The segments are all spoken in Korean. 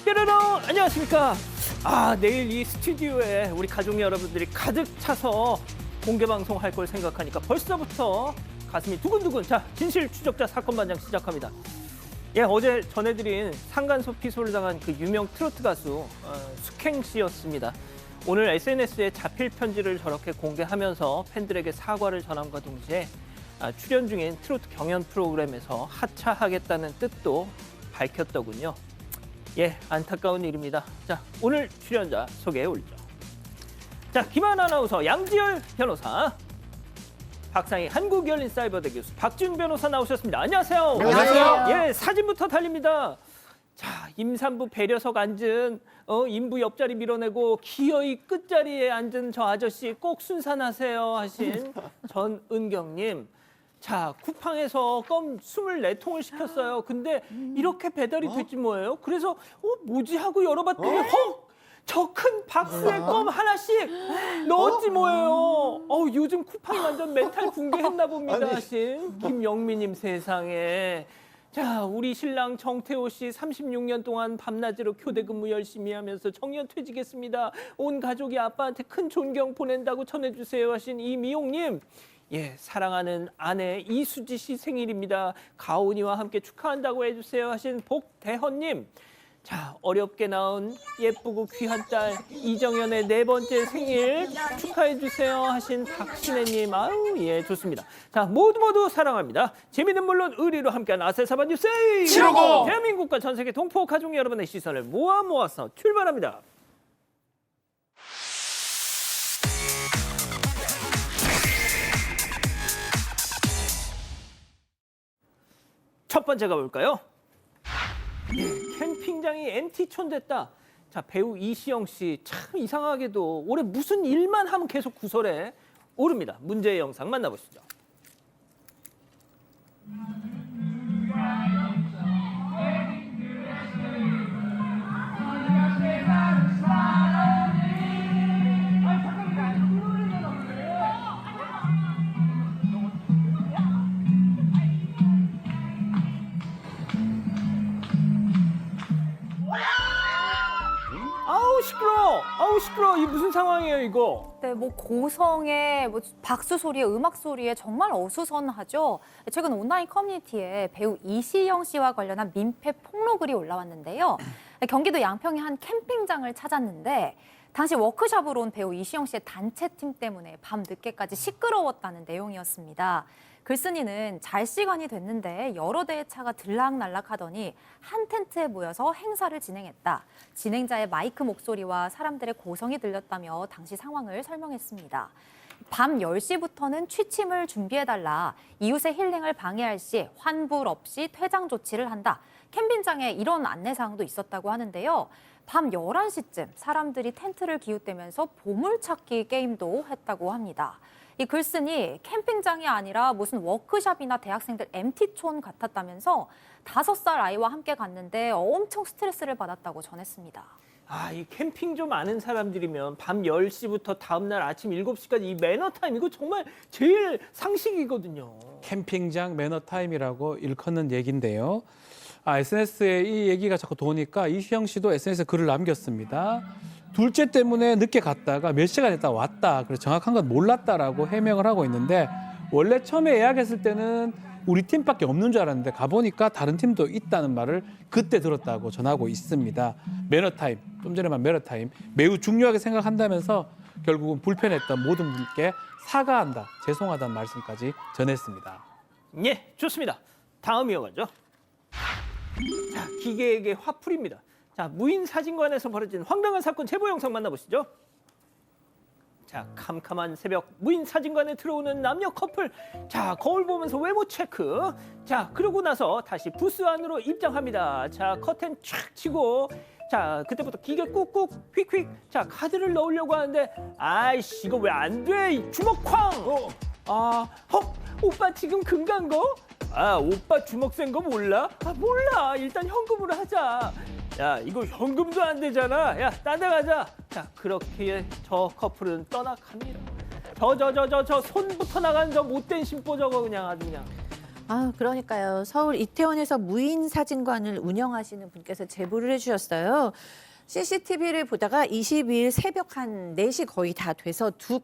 뾰로롱 안녕하십니까. 내일 이 스튜디오에 우리 가족 여러분들이 가득 차서 공개 방송할 걸 생각하니까 벌써부터 가슴이 두근두근. 자, 진실 추적자 사건 반장 시작합니다. 어제 전해드린 상간소 피소를 당한 그 유명 트로트 가수 숙행 씨였습니다. 오늘 SNS에 자필 편지를 저렇게 공개하면서 팬들에게 사과를 전함과 동시에 출연 중인 트로트 경연 프로그램에서 하차하겠다는 뜻도 밝혔더군요. 안타까운 일입니다. 자, 오늘 출연자 소개해 올리죠. 자, 김한 아나운서, 양지열 변호사, 박상희 한국열린사이버대 교수, 박준 변호사 나오셨습니다. 안녕하세요. 안녕하세요. 사진부터 달립니다. 자, 임산부 배려석 앉은 인부 옆자리 밀어내고 기어이 끝자리에 앉은 저 아저씨 꼭 순산하세요 하신 전은경님. 자, 쿠팡에서 껌 24통을 시켰어요. 근데 이렇게 배달이 됐지 뭐예요? 그래서 뭐지 하고 열어봤더니 저 큰 박스에 껌 하나씩 넣었지 뭐예요. 요즘 쿠팡이 완전 멘탈 붕괴했나 봅니다 하신 김영미님. 세상에. 자, 우리 신랑 정태호 씨 36년 동안 밤낮으로 교대 근무 열심히 하면서 정년 퇴직했습니다. 온 가족이 아빠한테 큰 존경 보낸다고 전해주세요 하신 이미용님. 사랑하는 아내 이수지 씨 생일입니다. 가온이와 함께 축하한다고 해주세요 하신 복대헌님. 자, 어렵게 낳은 예쁘고 귀한 딸 이정현의 4번째 생일 축하해주세요 하신 박신혜님. 좋습니다. 자, 모두 사랑합니다. 재미는 물론 의리로 함께하는 아세사반 뉴스 755. 대한민국과 전 세계 동포 가족 여러분의 시선을 모아서 출발합니다. 첫 번째 가볼까요? 캠핑장이 MT촌 됐다. 자, 배우 이시영 씨 참 이상하게도 올해 무슨 일만 하면 계속 구설에 오릅니다. 문제의 영상 만나보시죠. 시끄러워. 이게 무슨 상황이에요, 이거? 네, 고성의 박수 소리에 음악 소리에 정말 어수선하죠. 최근 온라인 커뮤니티에 배우 이시영 씨와 관련한 민폐 폭로글이 올라왔는데요. 경기도 양평의 한 캠핑장을 찾았는데 당시 워크숍으로 온 배우 이시영 씨의 단체팀 때문에 밤 늦게까지 시끄러웠다는 내용이었습니다. 글쓴이는 잘 시간이 됐는데 여러 대의 차가 들락날락하더니 한 텐트에 모여서 행사를 진행했다. 진행자의 마이크 목소리와 사람들의 고성이 들렸다며 당시 상황을 설명했습니다. 밤 10시부터는 취침을 준비해달라. 이웃의 힐링을 방해할 시 환불 없이 퇴장 조치를 한다. 캠핑장에 이런 안내사항도 있었다고 하는데요. 밤 11시쯤 사람들이 텐트를 기웃대면서 보물찾기 게임도 했다고 합니다. 이 글쓴이 캠핑장이 아니라 무슨 워크숍이나 대학생들 MT촌 같았다면서 5살 아이와 함께 갔는데 엄청 스트레스를 받았다고 전했습니다. 이 캠핑 좀 아는 사람들이면 밤 10시부터 다음날 아침 7시까지 이 매너타임 이거 정말 제일 상식이거든요. 캠핑장 매너타임이라고 일컫는 얘기인데요. SNS에 이 얘기가 자꾸 도니까 이시영 씨도 SNS에 글을 남겼습니다. 둘째 때문에 늦게 갔다가 몇 시간 있다 왔다. 그래서 정확한 건 몰랐다라고 해명을 하고 있는데 원래 처음에 예약했을 때는 우리 팀밖에 없는 줄 알았는데 가보니까 다른 팀도 있다는 말을 그때 들었다고 전하고 있습니다. 매너타임, 좀 전에 말 매너타임 매우 중요하게 생각한다면서 결국은 불편했던 모든 분께 사과한다, 죄송하다는 말씀까지 전했습니다. 좋습니다. 다음 이어가죠. 자, 기계에게 화풀이입니다. 자, 무인 사진관에서 벌어진 황당한 사건 제보 영상 만나보시죠. 자, 캄캄한 새벽 무인 사진관에 들어오는 남녀 커플. 자, 거울 보면서 외모 체크. 자, 그러고 나서 다시 부스 안으로 입장합니다. 자, 커튼 촥 치고 자, 그때부터 기계 꾹꾹 휙휙. 자, 카드를 넣으려고 하는데 아이씨 이거 왜 안 돼? 주먹쾅. 오빠 지금 금간 거? 오빠 주먹 센 거 몰라? 몰라. 일단 현금으로 하자. 야, 이거 현금도 안 되잖아. 야, 딴 데 가자. 자, 그렇게 저 커플은 떠나갑니다. 저 손부터 나간 저 못된 심보 저거 그냥 아주 그냥. 아, 그러니까요. 서울 이태원에서 무인 사진관을 운영하시는 분께서 제보를 해주셨어요. CCTV를 보다가 22일 새벽 한 4시 거의 다 돼서 두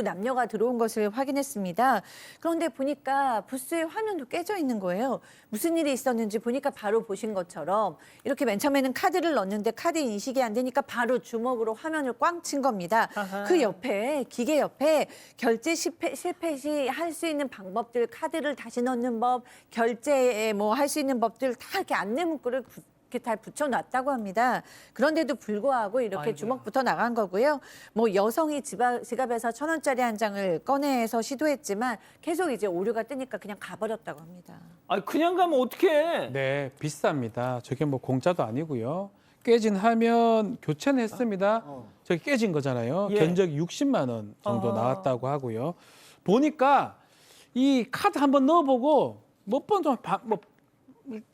남녀가 들어온 것을 확인했습니다. 그런데 보니까 부스의 화면도 깨져 있는 거예요. 무슨 일이 있었는지 보니까 바로 보신 것처럼 이렇게 맨 처음에는 카드를 넣었는데 카드 인식이 안 되니까 바로 주먹으로 화면을 꽝 친 겁니다. 아하. 그 옆에 기계 옆에 결제 실패 시 할 수 있는 방법들, 카드를 다시 넣는 법, 결제에 뭐 할 수 있는 법들 다 이렇게 안내 문구를 이렇게 다 붙여놨다고 합니다. 그런데도 불구하고 이렇게 아이고야. 주먹부터 나간 거고요. 뭐 여성이 지갑에서 1,000원짜리 한 장을 꺼내서 시도했지만 계속 이제 오류가 뜨니까 그냥 가버렸다고 합니다. 아, 그냥 가면 어떡해? 네, 비쌉니다. 저게 뭐 공짜도 아니고요. 깨진 화면 교체는 했습니다. 저게 깨진 거잖아요. 예. 견적이 60만 원 정도 아하. 나왔다고 하고요. 보니까 이 카드 한번 넣어보고 몇 번 좀 뭐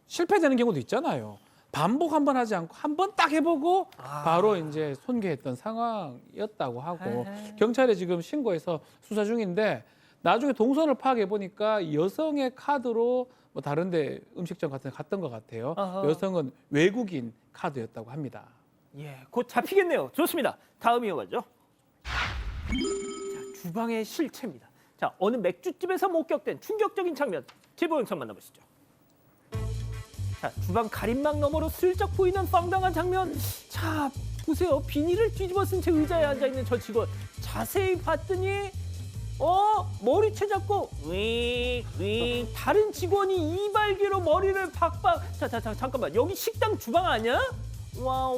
실패되는 경우도 있잖아요. 반복 한번 하지 않고 한 번 딱 해보고 바로 이제 손괴했던 상황이었다고 하고 에헤. 경찰에 지금 신고해서 수사 중인데 나중에 동선을 파악해 보니까 여성의 카드로 뭐 다른데 음식점 같은 데 갔던 것 같아요. 아하. 여성은 외국인 카드였다고 합니다. 예, 곧 잡히겠네요. 좋습니다. 다음 이어가죠. 자, 주방의 실체입니다. 자, 어느 맥주집에서 목격된 충격적인 장면, 제보 영상 만나보시죠. 자, 주방 가림막 너머로 슬쩍 보이는 황당한 장면. 자, 보세요. 비닐을 뒤집어 쓴 채 의자에 앉아있는 저 직원. 자세히 봤더니 머리채 잡고 윙 다른 직원이 이발기로 머리를 박박. 자, 잠깐만. 여기 식당 주방 아니야? 와.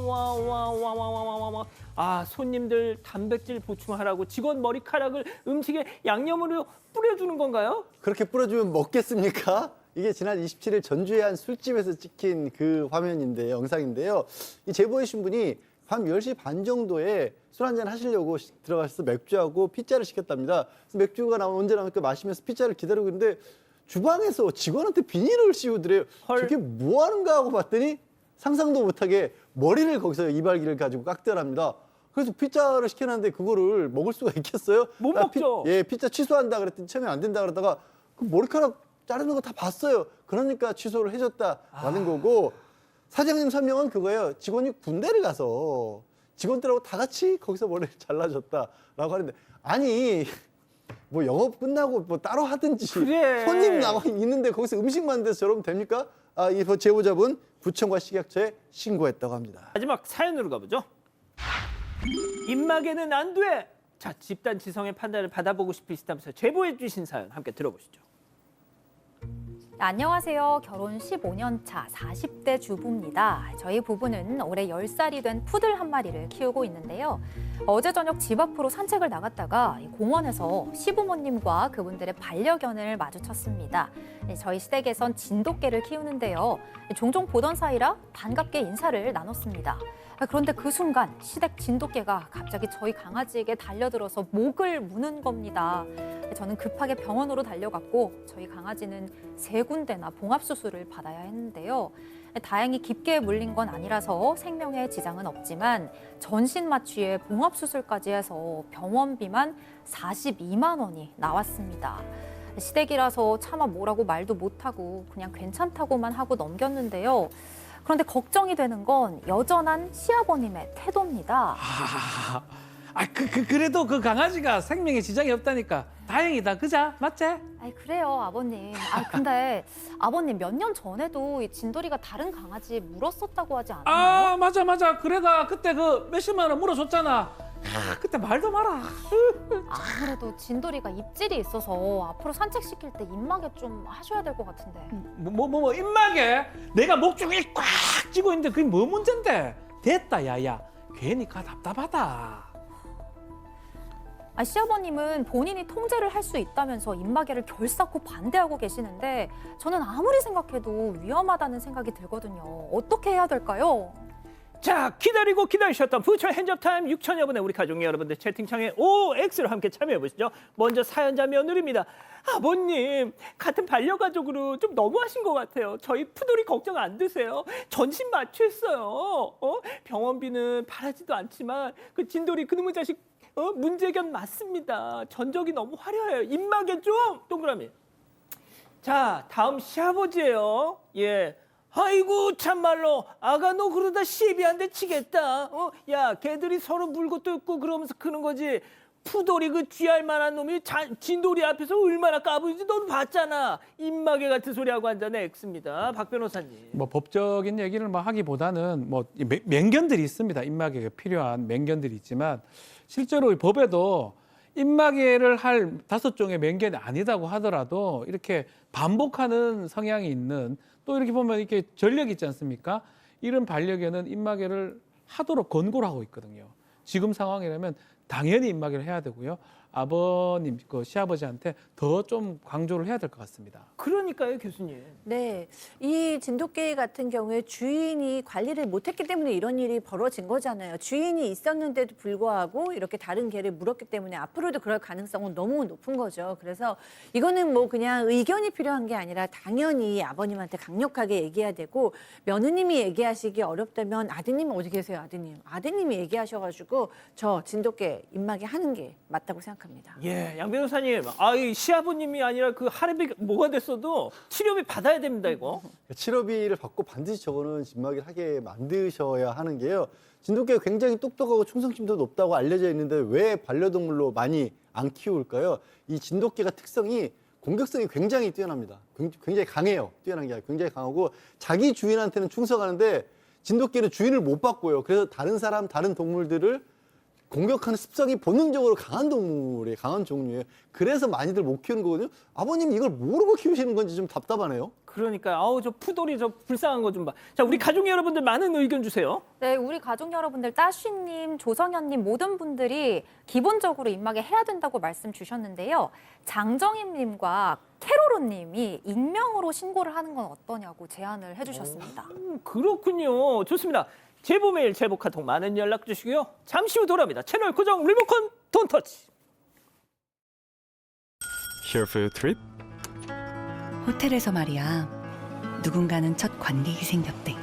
아, 손님들 단백질 보충하라고 직원 머리카락을 음식에 양념으로 뿌려주는 건가요? 그렇게 뿌려주면 먹겠습니까? 이게 지난 27일 전주의 한 술집에서 찍힌 그 화면인데 영상인데요. 이 제보해 주신 분이 밤 10시 반 정도에 술 한잔 하시려고 들어가셔서 맥주하고 피자를 시켰답니다. 그래서 맥주가 언제 나오니까 마시면서 피자를 기다리고 있는데 주방에서 직원한테 비닐을 씌우더래요. 헐. 저게 뭐 하는가 하고 봤더니 상상도 못하게 머리를 거기서 이발기를 가지고 깎더랍니다. 그래서 피자를 시켜놨는데 그거를 먹을 수가 있겠어요? 못 먹죠. 피자 취소한다 그랬더니 처음에 안 된다 그러다가 그 머리카락 자르는 거 다 봤어요. 그러니까 취소를 해줬다라는 거고 사장님 설명은 그거예요. 직원이 군대를 가서 직원들하고 다 같이 거기서 머리를 잘라줬다라고 하는데 아니 뭐 영업 끝나고 뭐 따로 하든지 그래. 손님 나와 있는데 거기서 음식 만드는 데서 저러면 됩니까? 이 제보자분 구청과 식약처에 신고했다고 합니다. 마지막 사연으로 가보죠. 입마개는 안 돼. 자, 집단 지성의 판단을 받아보고 싶으시다면서 제보해 주신 사연 함께 들어보시죠. 안녕하세요. 결혼 15년 차 40대 주부입니다. 저희 부부는 올해 10살이 된 푸들 한 마리를 키우고 있는데요. 어제 저녁 집 앞으로 산책을 나갔다가 공원에서 시부모님과 그분들의 반려견을 마주쳤습니다. 저희 시댁에선 진돗개를 키우는데요. 종종 보던 사이라 반갑게 인사를 나눴습니다. 그런데 그 순간 시댁 진돗개가 갑자기 저희 강아지에게 달려들어서 목을 무는 겁니다. 저는 급하게 병원으로 달려갔고 저희 강아지는 3군데나 봉합수술을 받아야 했는데요. 다행히 깊게 물린 건 아니라서 생명에 지장은 없지만 전신 마취에 봉합수술까지 해서 병원비만 42만 원이 나왔습니다. 시댁이라서 차마 뭐라고 말도 못하고 그냥 괜찮다고만 하고 넘겼는데요. 그런데 걱정이 되는 건 여전한 시아버님의 태도입니다. 그래도 그 강아지가 생명에 지장이 없다니까 다행이다. 그자? 맞지? 아이 그래요 아버님. 근데 아버님 몇 년 전에도 이 진돌이가 다른 강아지 물었었다고 하지 않았나요? 맞아. 그래가 그때 그 몇십만 원 물어줬잖아. 그때 말도 마라. 아무래도 진돌이가 입질이 있어서 앞으로 산책시킬 때 입마개 좀 하셔야 될 것 같은데. 뭐 입마개? 내가 목줄이 꽉 쥐고 있는데 그게 뭐 문제인데? 됐다 야야. 괜히 가 답답하다. 시아버님은 본인이 통제를 할 수 있다면서 입마개를 결사코 반대하고 계시는데 저는 아무리 생각해도 위험하다는 생각이 들거든요. 어떻게 해야 될까요? 자, 기다리고 기다리셨던 부처 핸즈업타임 6천여 분의 우리 가족 여러분들 채팅창에 OX로 함께 참여해보시죠. 먼저 사연자 며느리입니다. 아버님, 같은 반려가족으로 좀 너무하신 것 같아요. 저희 푸들이 걱정 안 되세요. 전신 마취했어요. 병원비는 바라지도 않지만 그 진돌이 그놈의 자식 문제견 맞습니다. 전적이 너무 화려해요. 입마개 좀 동그라미. 자, 다음 시아버지예요. 예. 아이고 참말로 아가 너 그러다 시비한테 치겠다. 야, 걔들이 서로 물고 뜯고 그러면서 크는 거지. 푸돌이 그 쥐할 만한 놈이 진돌이 앞에서 얼마나 까부는지 넌 봤잖아. 입마개 같은 소리하고 앉아네. X입니다. 박 변호사님. 뭐 법적인 얘기를 뭐 하기보다는 뭐 맹견들이 있습니다. 입마개가 필요한 맹견들이 있지만 실제로 이 법에도 입마개를 할 5종의 맹견이 아니다고 하더라도 이렇게 반복하는 성향이 있는 또 이렇게 보면 이렇게 전력이 있지 않습니까? 이런 반려견은 입마개를 하도록 권고를 하고 있거든요. 지금 상황이라면 당연히 입마개를 해야 되고요. 아버님, 그 시아버지한테 더 좀 강조를 해야 될 것 같습니다. 그러니까요, 교수님. 네, 이 진돗개 같은 경우에 주인이 관리를 못했기 때문에 이런 일이 벌어진 거잖아요. 주인이 있었는데도 불구하고 이렇게 다른 개를 물었기 때문에 앞으로도 그럴 가능성은 너무 높은 거죠. 그래서 이거는 뭐 그냥 의견이 필요한 게 아니라 당연히 아버님한테 강력하게 얘기해야 되고 며느님이 얘기하시기 어렵다면 아드님 어디 계세요, 아드님? 아드님이 얘기하셔가지고 저 진돗개 입마개 하는 게 맞다고 생각합니다. 예, 양 변호사님. 이 시아버님이 아니라 그 할애비 뭐가 됐어도 치료비 받아야 됩니다, 이거. 치료비를 받고 반드시 저거는 입마개를 하게 만드셔야 하는 게요. 진돗개가 굉장히 똑똑하고 충성심도 높다고 알려져 있는데 왜 반려동물로 많이 안 키울까요? 이 진돗개가 특성이 공격성이 굉장히 뛰어납니다. 굉장히 강해요. 뛰어난 게 아니라 굉장히 강하고 자기 주인한테는 충성하는데 진돗개는 주인을 못 바꿔요. 그래서 다른 사람, 다른 동물들을 공격하는 습성이 본능적으로 강한 동물이에요. 강한 종류예요. 그래서 많이들 못 키우는 거거든요. 아버님 이걸 모르고 키우시는 건지 좀 답답하네요. 그러니까 저 푸돌이 저 불쌍한 거 좀 봐. 자, 우리 가족 여러분들 많은 의견 주세요. 네, 우리 가족 여러분들, 따쉬님, 조성현님 모든 분들이 기본적으로 입마개 해야 된다고 말씀 주셨는데요. 장정임님과 캐로로님이 익명으로 신고를 하는 건 어떠냐고 제안을 해주셨습니다. 그렇군요. 좋습니다. 제보 메일, 제보 카톡 많은 연락 주시고요. 잠시 후 돌아옵니다. 채널 고정 리모컨 돈 터치. Here for your trip? 호텔에서 말이야. 누군가는 첫 관객이 생겼대.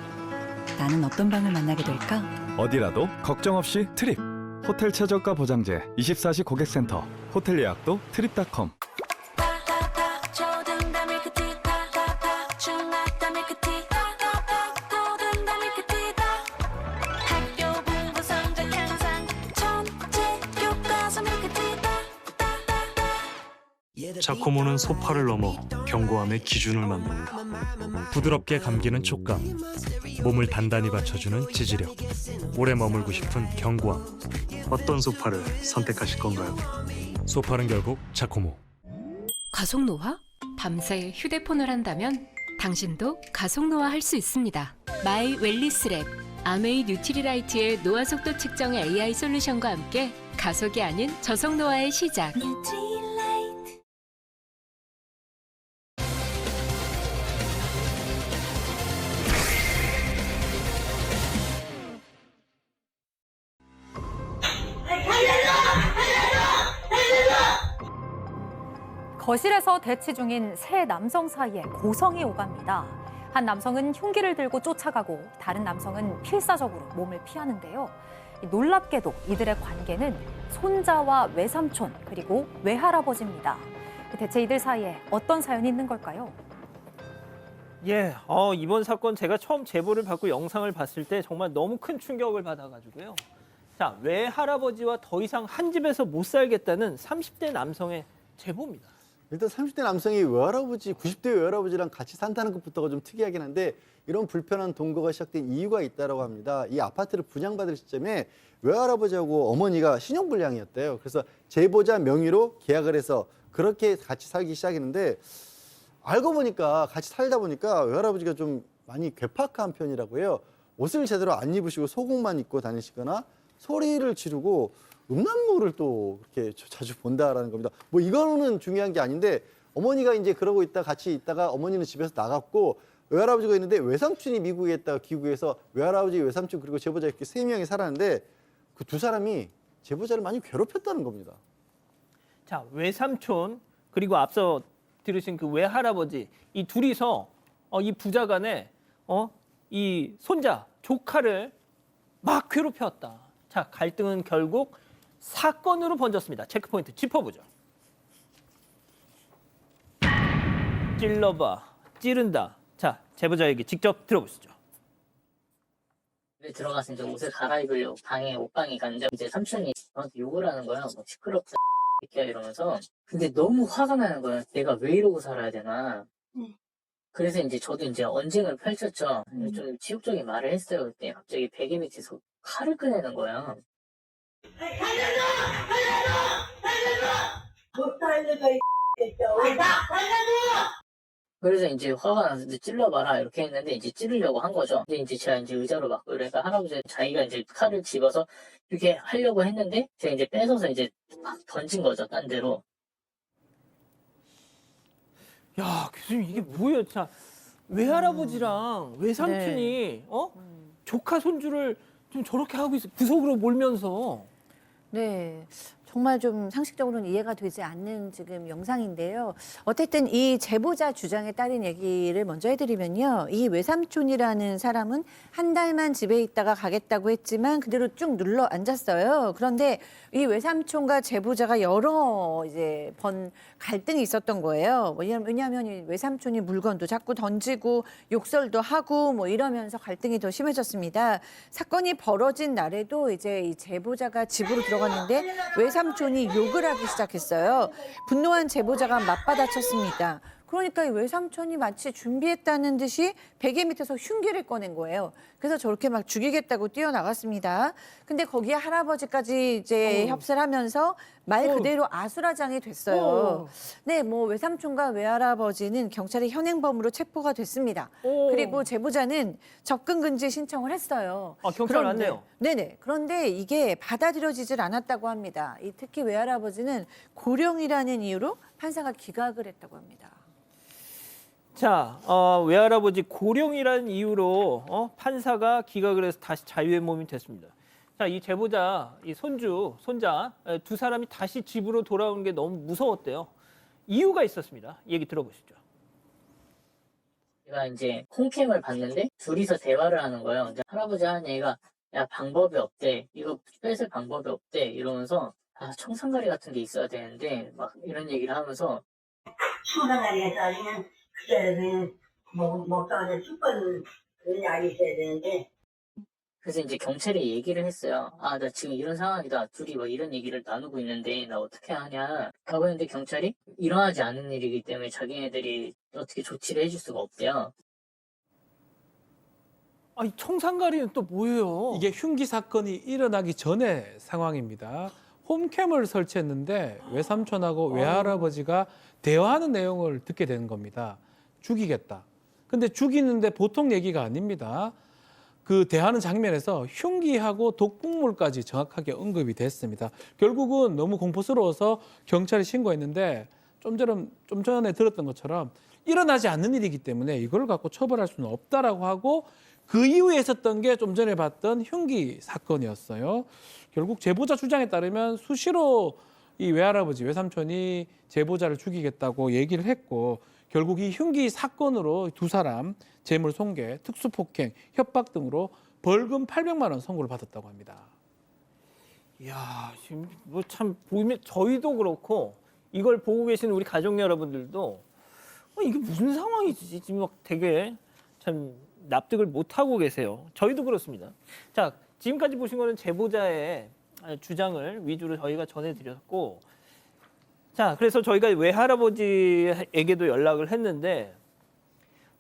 나는 어떤 방을 만나게 될까? 어디라도 걱정 없이 트립. 호텔 최저가 보장제 24시 고객센터. 호텔 예약도 트립닷컴. 자코모는 소파를 넘어 견고함의 기준을 만듭니다. 부드럽게 감기는 촉감, 몸을 단단히 받쳐주는 지지력, 오래 머물고 싶은 견고함. 어떤 소파를 선택하실 건가요? 소파는 결국 자코모. 가속 노화? 밤새 휴대폰을 한다면 당신도 가속 노화할 수 있습니다. 마이 웰리스랩, 아메이 뉴트리라이트의 노화 속도 측정 AI 솔루션과 함께 가속이 아닌 저속 노화의 시작. 거실에서 대치 중인 세 남성 사이에 고성이 오갑니다. 한 남성은 흉기를 들고 쫓아가고 다른 남성은 필사적으로 몸을 피하는데요. 놀랍게도 이들의 관계는 손자와 외삼촌 그리고 외할아버지입니다. 대체 이들 사이에 어떤 사연이 있는 걸까요? 예, 이번 사건 제가 처음 제보를 받고 영상을 봤을 때 정말 너무 큰 충격을 받아가지고요. 자, 외할아버지와 더 이상 한 집에서 못 살겠다는 30대 남성의 제보입니다. 일단 30대 남성이 외할아버지, 90대 외할아버지랑 같이 산다는 것부터가 좀 특이하긴 한데 이런 불편한 동거가 시작된 이유가 있다고 합니다. 이 아파트를 분양받을 시점에 외할아버지하고 어머니가 신용불량이었대요. 그래서 제보자 명의로 계약을 해서 그렇게 같이 살기 시작했는데 알고 보니까 같이 살다 보니까 외할아버지가 좀 많이 괴팍한 편이라고 해요. 옷을 제대로 안 입으시고 속옷만 입고 다니시거나 소리를 지르고 음란물을 또 그렇게 자주 본다라는 겁니다. 뭐 이거는 중요한 게 아닌데 어머니가 이제 그러고 있다 같이 있다가 어머니는 집에서 나갔고 외할아버지가 있는데 외삼촌이 미국에 있다가 귀국해서 외할아버지, 외삼촌 그리고 제보자 이렇게 3명이 살았는데 그 두 사람이 제보자를 많이 괴롭혔다는 겁니다. 자, 외삼촌 그리고 앞서 들으신 그 외할아버지 이 둘이서 이 부자간에 이 손자 조카를 막 괴롭혔다. 자, 갈등은 결국 사건으로 번졌습니다. 체크포인트 짚어보죠. 찔러봐, 찌른다. 자, 제보자 얘기 직접 들어보시죠. 집에 들어가서 이제 옷을 갈아입으려고 방에 옷방에 갔는데 이제 삼촌이 저한테 욕을 하는 거야. 뭐 시끄럽다 새끼야 이러면서. 근데 너무 화가 나는 거야. 내가 왜 이러고 살아야 되나. 그래서 이제 저도 이제 언쟁을 펼쳤죠. 좀 치욕적인 말을 했어요. 그때 갑자기 베개 밑에서 칼을 꺼내는 거야. 그래서 이제 화가 나서 이제 찔러봐라 이렇게 했는데 이제 찌르려고 한 거죠. 근데 이제 제가 이제 의자로 막 그러니까 할아버지 자기가 이제 칼을 집어서 이렇게 하려고 했는데 제가 이제 뺏어서 이제 막 던진 거죠. 딴 데로. 야, 교수님 이게 뭐예요? 자, 외할아버지랑 외삼촌이 조카 손주를 좀 저렇게 하고 있어. 구석으로 몰면서. 네. 정말 좀 상식적으로는 이해가 되지 않는 지금 영상인데요. 어쨌든 이 제보자 주장에 따른 얘기를 먼저 해드리면요. 이 외삼촌이라는 사람은 한 달만 집에 있다가 가겠다고 했지만 그대로 쭉 눌러 앉았어요. 그런데 이 외삼촌과 제보자가 여러 이제 번 갈등이 있었던 거예요. 왜냐하면 이 외삼촌이 물건도 자꾸 던지고 욕설도 하고 뭐 이러면서 갈등이 더 심해졌습니다. 사건이 벌어진 날에도 이제 이 제보자가 집으로 들어갔는데 외삼촌이 욕을 하기 시작했어요. 분노한 제보자가 맞받아쳤습니다. 그러니까 이 외삼촌이 마치 준비했다는 듯이 베개 밑에서 흉기를 꺼낸 거예요. 그래서 저렇게 막 죽이겠다고 뛰어나갔습니다. 근데 거기에 할아버지까지 이제 협세를 하면서 말 그대로 아수라장이 됐어요. 네, 뭐 외삼촌과 외할아버지는 경찰에 현행범으로 체포가 됐습니다. 그리고 제보자는 접근 금지 신청을 했어요. 아, 경찰 왔네요. 네네. 그런데 이게 받아들여지질 않았다고 합니다. 특히 외할아버지는 고령이라는 이유로 판사가 기각을 했다고 합니다. 자, 외할아버지 고령이라는 이유로 판사가 기각을 해서 다시 자유의 몸이 됐습니다. 자, 이 제보자, 이 손주, 손자 두 사람이 다시 집으로 돌아오는 게 너무 무서웠대요. 이유가 있었습니다. 얘기 들어보시죠. 제가 이제 홈캠을 봤는데 둘이서 대화를 하는 거예요. 근데 할아버지 하는 얘기가 야 방법이 없대. 이거 뺏을 방법이 없대. 이러면서 아 청산가리 같은 게 있어야 되는데 막 이런 얘기를 하면서 청산가리가 아니면 그때는 먹다가 죽은 그런 약이 있어야 되는데 그래서 이제 경찰에 얘기를 했어요. 아, 나 지금 이런 상황이다. 둘이 뭐 이런 얘기를 나누고 있는데 나 어떻게 하냐. 하고 했는데 경찰이 일어나지 않은 일이기 때문에 자기네들이 어떻게 조치를 해줄 수가 없대요. 아니, 청산가리는 또 뭐예요? 이게 흉기 사건이 일어나기 전의 상황입니다. 홈캠을 설치했는데 외삼촌하고 외할아버지가 대화하는 내용을 듣게 되는 겁니다. 죽이겠다. 근데 죽이는데 보통 얘기가 아닙니다. 그 대하는 장면에서 흉기하고 독극물까지 정확하게 언급이 됐습니다. 결국은 너무 공포스러워서 경찰에 신고했는데 좀 전에 들었던 것처럼 일어나지 않는 일이기 때문에 이걸 갖고 처벌할 수는 없다라고 하고 그 이후에 있었던 게 좀 전에 봤던 흉기 사건이었어요. 결국 제보자 주장에 따르면 수시로 이 외할아버지, 외삼촌이 제보자를 죽이겠다고 얘기를 했고 결국 이 흉기 사건으로 두 사람 재물 손괴, 특수폭행, 협박 등으로 벌금 800만 원 선고를 받았다고 합니다. 이야, 지금 뭐 참 보면 저희도 그렇고 이걸 보고 계신 우리 가족 여러분들도 이게 무슨 상황이지? 지금 막 되게 참 납득을 못 하고 계세요. 저희도 그렇습니다. 자, 지금까지 보신 거는 제보자의 주장을 위주로 저희가 전해드렸고, 자, 그래서 저희가 외할아버지에게도 연락을 했는데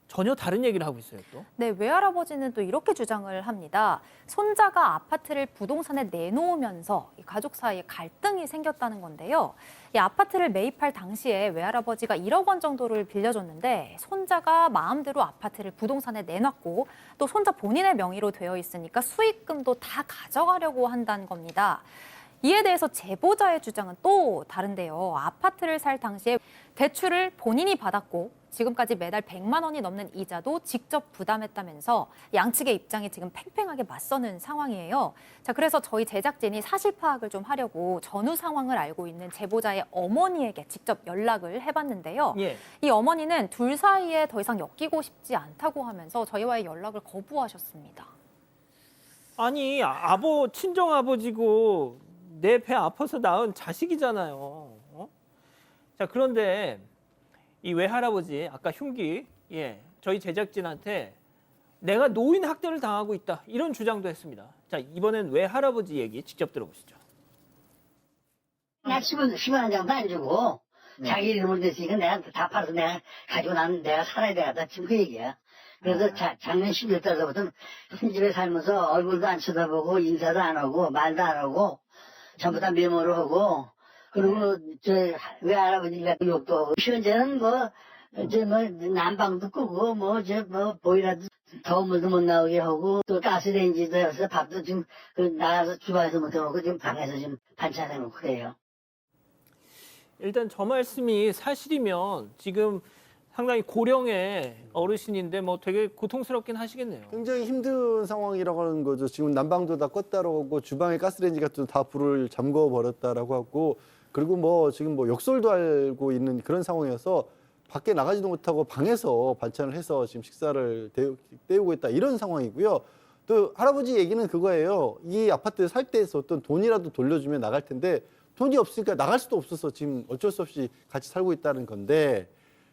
전혀 다른 얘기를 하고 있어요, 또. 네, 외할아버지는 또 이렇게 주장을 합니다. 손자가 아파트를 부동산에 내놓으면서 이 가족 사이에 갈등이 생겼다는 건데요. 이 아파트를 매입할 당시에 외할아버지가 1억 원 정도를 빌려줬는데 손자가 마음대로 아파트를 부동산에 내놨고 또 손자 본인의 명의로 되어 있으니까 수익금도 다 가져가려고 한다는 겁니다. 이에 대해서 제보자의 주장은 또 다른데요. 아파트를 살 당시에 대출을 본인이 받았고 지금까지 매달 100만 원이 넘는 이자도 직접 부담했다면서 양측의 입장이 지금 팽팽하게 맞서는 상황이에요. 자, 그래서 저희 제작진이 사실 파악을 좀 하려고 전후 상황을 알고 있는 제보자의 어머니에게 직접 연락을 해봤는데요. 예. 이 어머니는 둘 사이에 더 이상 엮이고 싶지 않다고 하면서 저희와의 연락을 거부하셨습니다. 아니, 친정 아버지고 내 배 아파서 낳은 자식이잖아요. 자, 그런데 이 외할아버지 아까 흉기 저희 제작진한테 내가 노인 학대를 당하고 있다 이런 주장도 했습니다. 자 이번엔 외할아버지 얘기 직접 들어보시죠. 나 10원 한 장도 안 주고 자기 이름으로 됐으니까 내가 다 팔아서 내가 가지고 나면 내가 살아야 되겠다. 지금 그 얘기야. 그래서 작년 12월 달부터 한 집에 살면서 얼굴도 안 쳐다보고 인사도 안 하고 말도 안 하고 전부 다 메모를 하고 그리고 저 외할아버지가 욕도 하고 현재는 난방도 끄고 보일러도 더운 물도 못 나오게 하고 또 가스레인지도 해서 밥도 지금 나가서 주방에서 못 해먹고 지금 방에서 지금 반찬 해놓고 그래요. 일단 저 말씀이 사실이면 지금 상당히 고령의 어르신인데 뭐 되게 고통스럽긴 하시겠네요. 굉장히 힘든 상황이라고 하는 거죠. 지금 난방도 다 껐다라고 하고 주방에 가스레인지 같은 다 불을 잠궈 버렸다라고 하고 그리고 지금 욕설도 알고 있는 그런 상황이어서 밖에 나가지도 못하고 방에서 반찬을 해서 지금 식사를 때우고 있다 이런 상황이고요. 또 할아버지 얘기는 그거예요. 이 아파트에 살 때 썼던 돈이라도 돌려주면 나갈 텐데 돈이 없으니까 나갈 수도 없어서 지금 어쩔 수 없이 같이 살고 있다는 건데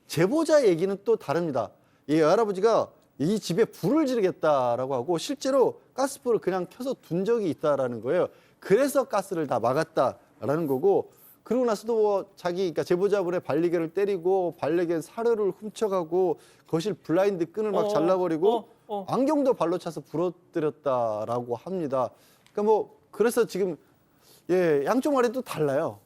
제보자 얘기는 또 다릅니다. 이 할아버지가 이 집에 불을 지르겠다라고 하고 실제로 가스불을 그냥 켜서 둔 적이 있다라는 거예요. 그래서 가스를 다 막았다라는 거고 그러고 나서도 그러니까 제보자분의 발리개를 때리고 발레견 사료를 훔쳐가고 거실 블라인드 끈을 막 잘라버리고 안경도 발로 차서 부러뜨렸다라고 합니다. 그러니까 그래서 지금 양쪽 말이 또 달라요.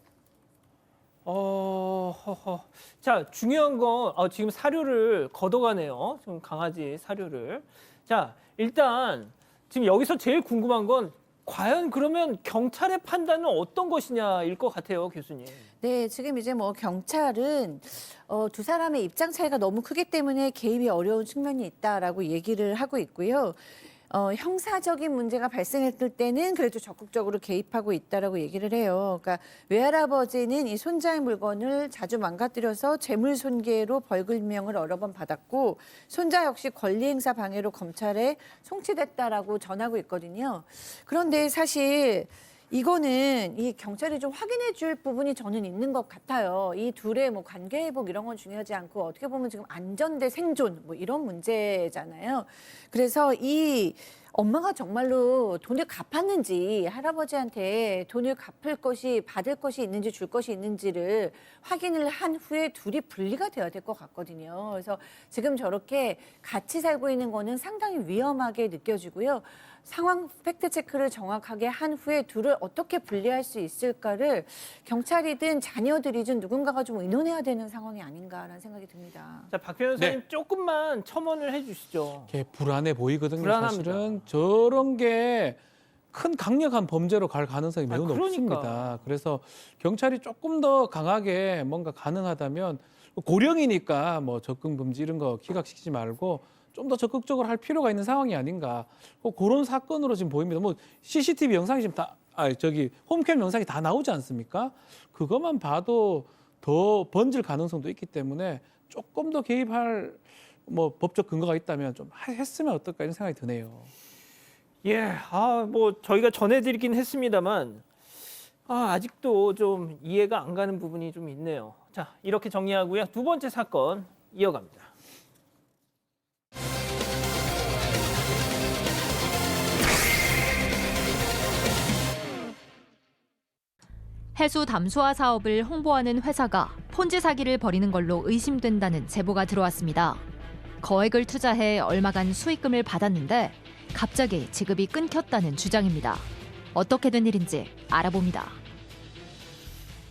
자, 중요한 건 지금 사료를 걷어가네요. 지금 강아지 사료를. 자, 일단 지금 여기서 제일 궁금한 건 과연 그러면 경찰의 판단은 어떤 것이냐일 것 같아요, 교수님. 네, 지금 이제 경찰은 두 사람의 입장 차이가 너무 크기 때문에 개입이 어려운 측면이 있다라고 얘기를 하고 있고요. 형사적인 문제가 발생했을 때는 그래도 적극적으로 개입하고 있다라고 얘기를 해요. 그러니까 외할아버지는 이 손자의 물건을 자주 망가뜨려서 재물손괴로 벌금형을 여러 번 받았고 손자 역시 권리행사 방해로 검찰에 송치됐다라고 전하고 있거든요. 그런데 사실 이거는 이 경찰이 좀 확인해 줄 부분이 저는 있는 것 같아요. 이 둘의 관계 회복 이런 건 중요하지 않고 어떻게 보면 지금 안전 대 생존 이런 문제잖아요. 그래서 이 엄마가 정말로 돈을 갚았는지 할아버지한테 돈을 받을 것이 있는지 줄 것이 있는지를 확인을 한 후에 둘이 분리가 되어야 될 것 같거든요. 그래서 지금 저렇게 같이 살고 있는 거는 상당히 위험하게 느껴지고요. 상황 팩트 체크를 정확하게 한 후에 둘을 어떻게 분리할 수 있을까를 경찰이든 자녀들이든 누군가가 좀 의논해야 되는 상황이 아닌가라는 생각이 듭니다. 자, 박 변호사님 조금만 첨언을 해주시죠. 불안해 보이거든요. 불안합니다. 사실은 저런 게 큰 강력한 범죄로 갈 가능성이 매우 그러니까. 높습니다. 그래서 경찰이 조금 더 강하게 뭔가 가능하다면 고령이니까 접근 금지 이런 거 기각시키지 말고 좀 더 적극적으로 할 필요가 있는 상황이 아닌가. 그런 사건으로 지금 보입니다. CCTV 영상이 지금 홈캠 영상이 다 나오지 않습니까? 그것만 봐도 더 번질 가능성도 있기 때문에 조금 더 개입할 법적 근거가 있다면 좀 했으면 어떨까 이런 생각이 드네요. 저희가 전해드리긴 했습니다만 아직도 좀 이해가 안 가는 부분이 좀 있네요. 자, 이렇게 정리하고요. 두 번째 사건 이어갑니다. 해수 담수화 사업을 홍보하는 회사가 폰지 사기를 벌이는 걸로 의심된다는 제보가 들어왔습니다. 거액을 투자해 얼마간 수익금을 받았는데 갑자기 지급이 끊겼다는 주장입니다. 어떻게 된 일인지 알아봅니다.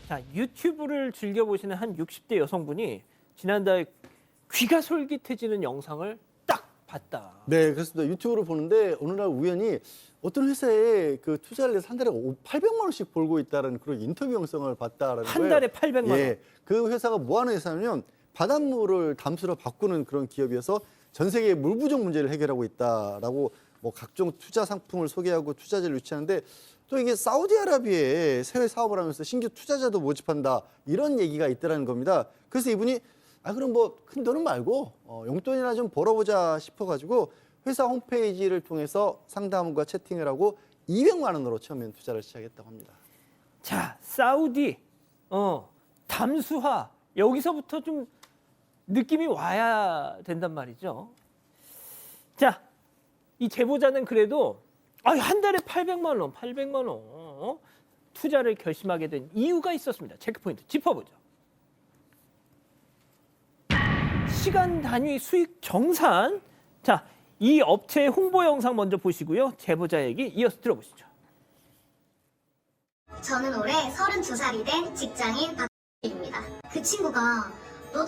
자, 유튜브를 즐겨보시는 한 60대 여성분이 지난달 귀가 솔깃해지는 영상을 딱 봤다. 네, 그렇습니다. 유튜브를 보는데 어느 날 우연히 어떤 회사에 투자를 해서 한 달에 800만 원씩 벌고 있다는 그런 인터뷰 영상을 봤다라는 거예요. 한 달에 800만 원? 그 회사가 뭐 하는 회사냐면 바닷물을 담수로 바꾸는 그런 기업이어서 전 세계의 물 부족 문제를 해결하고 있다라고 각종 투자 상품을 소개하고 투자자를 유치하는데 또 이게 사우디아라비아에 해외 사업을 하면서 신규 투자자도 모집한다 이런 얘기가 있더라는 겁니다. 그래서 이분이 그럼 큰 돈은 말고 용돈이나 좀 벌어보자 싶어가지고 회사 홈페이지를 통해서 상담과 채팅을 하고 200만 원으로 처음엔 투자를 시작했다고 합니다. 자, 사우디, 담수화 여기서부터 좀 느낌이 와야 된단 말이죠. 자, 이 제보자는 그래도 한 달에 800만 원 투자를 결심하게 된 이유가 있었습니다. 체크포인트 짚어보죠. 시간 단위 수익 정산. 자, 이 업체의 홍보 영상 먼저 보시고요. 제보자 얘기 이어서 들어보시죠. 저는 올해 32살이 된 직장인 박입니다. 그 친구가 너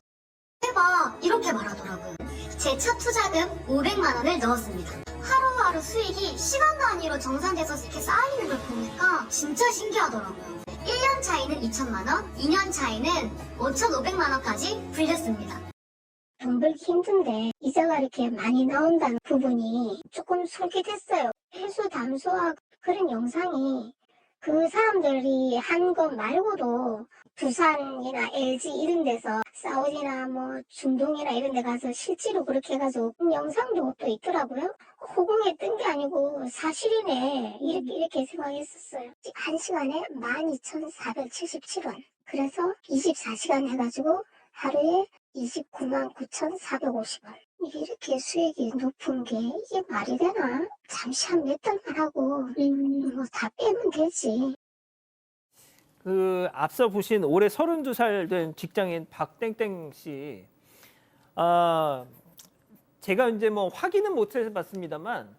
해봐 이렇게 말하더라고요. 제 첫 투자금 500만 원을 넣었습니다. 하루하루 수익이 시간 단위로 정산돼서 이렇게 쌓이는 걸 보니까 진짜 신기하더라고요. 1년 차이는 2천만 원, 2년 차이는 5,500만 원까지 불렸습니다. 돈 벌기 힘든데 이자가 이렇게 많이 나온다는 부분이 조금 솔깃했어요. 해수 담수화 그런 영상이 그 사람들이 한 것 말고도 부산이나 LG 이런 데서 사우디나 뭐 중동이나 이런 데 가서 실제로 그렇게 해가지고 영상도 또 있더라고요. 호공에 뜬 게 아니고 사실이네 이렇게 생각했었어요. 1시간에 12,477원. 그래서 24시간 해가지고 하루에 29만 9,450원. 이렇게 수익이 높은 게 이게 말이 되나? 잠시 한 몇 달만 하고 뭐 다 빼면 되지. 그 앞서 보신 올해 32살 된 직장인 박땡땡 씨, 제가 이제 뭐 확인은 못 해봤습니다만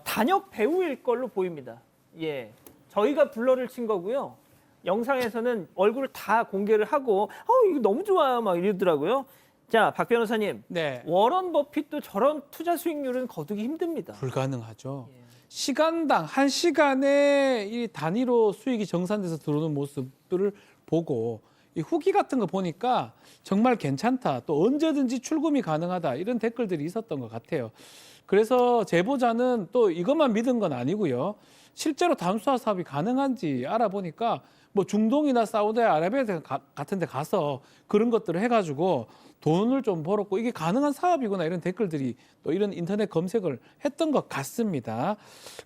단역 배우일 걸로 보입니다. 예, 저희가 블러를 친 거고요. 영상에서는 얼굴을 다 공개를 하고 이거 너무 좋아요 막 이러더라고요. 자, 박 변호사님, 네. 워런 버핏도 저런 투자 수익률은 거두기 힘듭니다. 불가능하죠. 시간당 1시간에 이 단위로 수익이 정산돼서 들어오는 모습들을 보고 이 후기 같은 거 보니까 정말 괜찮다. 또 언제든지 출금이 가능하다. 이런 댓글들이 있었던 것 같아요. 그래서 제보자는 또 이것만 믿은 건 아니고요. 실제로 담수화 사업이 가능한지 알아보니까 뭐 중동이나 사우디아라비아 같은 데 가서 그런 것들을 해가지고 돈을 좀 벌었고 이게 가능한 사업이구나 이런 댓글들이 또 이런 인터넷 검색을 했던 것 같습니다.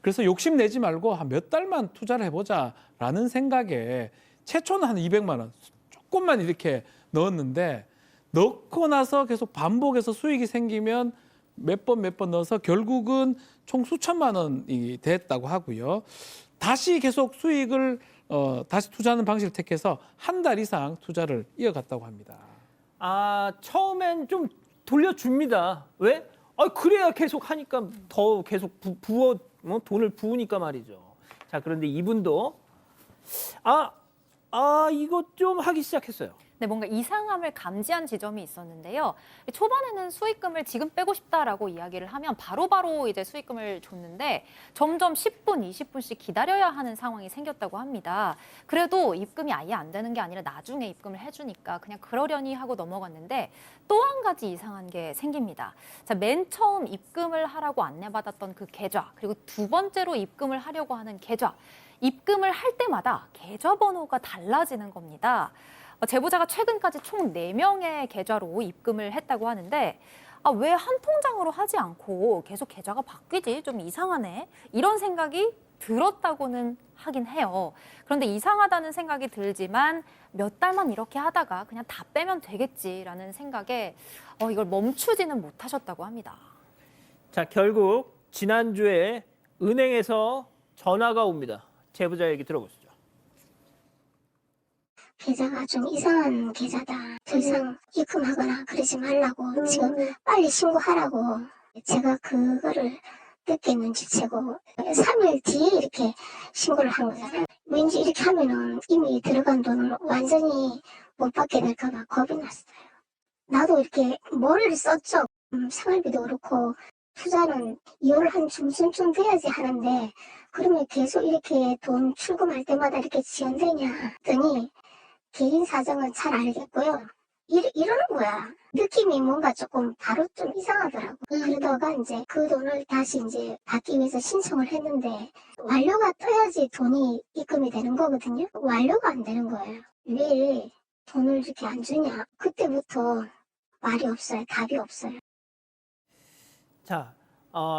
그래서 욕심내지 말고 한 몇 달만 투자를 해보자라는 생각에 최초는 한 200만 원 조금만 이렇게 넣었는데 넣고 나서 계속 반복해서 수익이 생기면 몇 번 넣어서 결국은 총 수천만 원이 됐다고 하고요. 다시 계속 수익을 다시 투자하는 방식을 택해서 한 달 이상 투자를 이어갔다고 합니다. 처음엔 좀 돌려줍니다. 왜? 그래야 계속 하니까 더 계속 돈을 부으니까 말이죠. 자, 그런데 이분도 이거 좀 하기 시작했어요. 네, 뭔가 이상함을 감지한 지점이 있었는데요. 초반에는 수익금을 지금 빼고 싶다라고 이야기를 하면 바로바로 이제 수익금을 줬는데 점점 10분, 20분씩 기다려야 하는 상황이 생겼다고 합니다. 그래도 입금이 아예 안 되는 게 아니라 나중에 입금을 해주니까 그냥 그러려니 하고 넘어갔는데 또 한 가지 이상한 게 생깁니다. 자, 맨 처음 입금을 하라고 안내받았던 그 계좌, 그리고 두 번째로 입금을 하려고 하는 계좌, 입금을 할 때마다 계좌번호가 달라지는 겁니다. 제보자가 최근까지 총 4명의 계좌로 입금을 했다고 하는데 왜 한 통장으로 하지 않고 계속 계좌가 바뀌지? 좀 이상하네. 이런 생각이 들었다고는 하긴 해요. 그런데 이상하다는 생각이 들지만 몇 달만 이렇게 하다가 그냥 다 빼면 되겠지라는 생각에 이걸 멈추지는 못하셨다고 합니다. 자, 결국 지난주에 은행에서 전화가 옵니다. 제보자 얘기 들어보시죠. 계좌가 좀 이상한 계좌다. 더 이상 입금하거나 그러지 말라고 지금 빨리 신고하라고. 제가 그거를 늦게 눈치채고 3일 뒤에 이렇게 신고를 한 거잖아요. 왠지 이렇게 하면은 이미 들어간 돈을 완전히 못 받게 될까 봐 겁이 났어요. 나도 이렇게 머리를 썼죠. 생활비도 그렇고 투자는 2월 한 중순쯤 돼야지 하는데 그러면 계속 이렇게 돈 출금할 때마다 이렇게 지연되냐 했더니 개인 사정은 잘 알겠고요. 이러는 거야. 느낌이 뭔가 조금 바로 좀 이상하더라고. 그러다가 이제 그 돈을 다시 이제 받기 위해서 신청을 했는데 완료가 떠야지 돈이 입금이 되는 거거든요. 완료가 안 되는 거예요. 왜 돈을 이렇게 안 주냐. 그때부터 말이 없어요. 답이 없어요. 자,